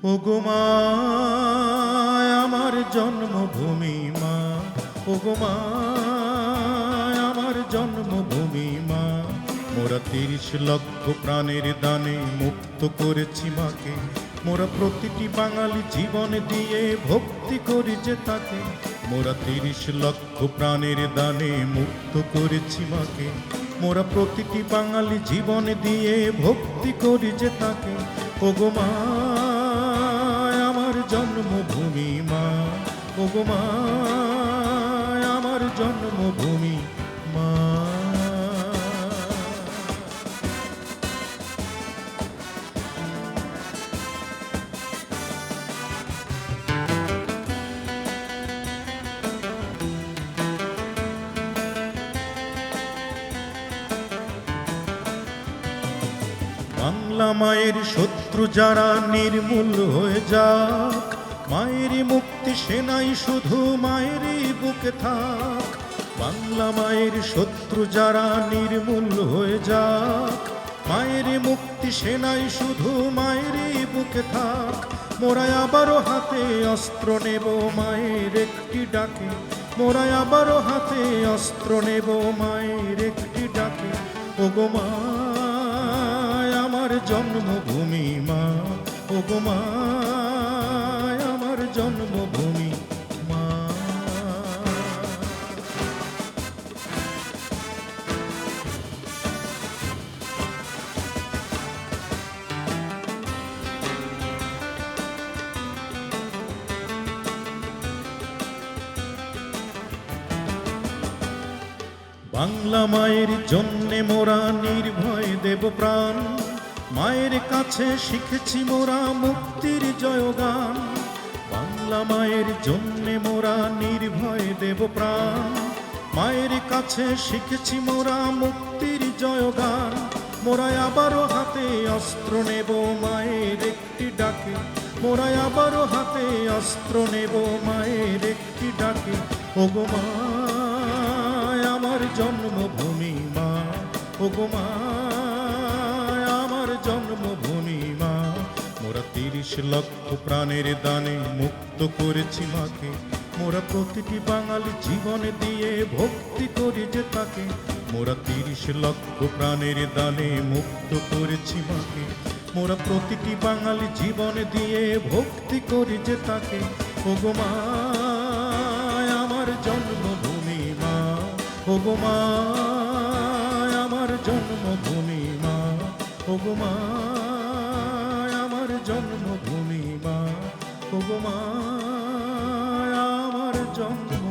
ওগো মা আমার জন্মভূমি মা, ওগো মা আমার জন্মভূমি মা। মোরা ৩০ লক্ষ প্রাণের দানে মুক্ত করেছি মাকে, মোরা প্রতিটি বাঙালি জীবন দিয়ে ভক্তি করি যে তাকে। মোরা ৩০ লক্ষ প্রাণের দানে মুক্ত করেছি মাকে, মোরা প্রতিটি বাঙালি জীবন দিয়ে ভক্তি করি যে তাকে। ওগো মা আমার জন্মভূমি মা, ওগো মা আমার জন্মভূমি মা। বাংলা মায়ের শত্রু যারা নির্মূল হয়ে যাক, মায়েরই মুক্তি সেনাই শুধু মায়েরই বুকে থাক। বাংলা মায়ের শত্রু যারা নির্মূল হয়ে যাক, মায়েরই মুক্তি সেনাই শুধু মায়েরই বুকে থাক। মোরা আবারও হাতে অস্ত্র নেব মায়ের একটি ডাকে, মোরা আবারও হাতে অস্ত্র নেব মায়ের একটি ডাকে। ওগো মা আমার জন্মভূমি মা, ওগো মা আমার জন্মভূমি মা। বাংলা মায়ের জন্যে মোরা নির্ভয় দেব প্রাণ, মায়ের কাছে শিখেছি মোরা মুক্তির জয়গান। বাংলা মায়ের জন্যে মোরা নির্ভয় দেব প্রাণ, মায়ের কাছে শিখেছি মোরা মুক্তির জয়গান। মোরা আবারও হাতে অস্ত্র নেব মায়ের একটি ডাকে, মোরা আবারও হাতে অস্ত্র নেব মায়ের একটি ডাকে। ওগো মা আমার জন্মভূমি মা, ওগো মা আমার জন্মভূমি মা। মোরা ৩০ লক্ষ প্রাণের দানে মুক্ত করেছি মাকে, মোরা প্রতিটি বাঙালি জীবন দিয়ে ভক্তি করি যে তাকে। মোরা ৩০ লক্ষ প্রাণের দানে মুক্ত করেছি মাকে, মোরা প্রতিটি বাঙালি জীবন দিয়ে ভক্তি করি যে তাকে। ওগো মা আমার জন্মভূমি মা, ওগো মা আমার জন্মভূমি মা, ওগো মা আমার জন্মভূমি মা, ওগো মা আমার জন্ম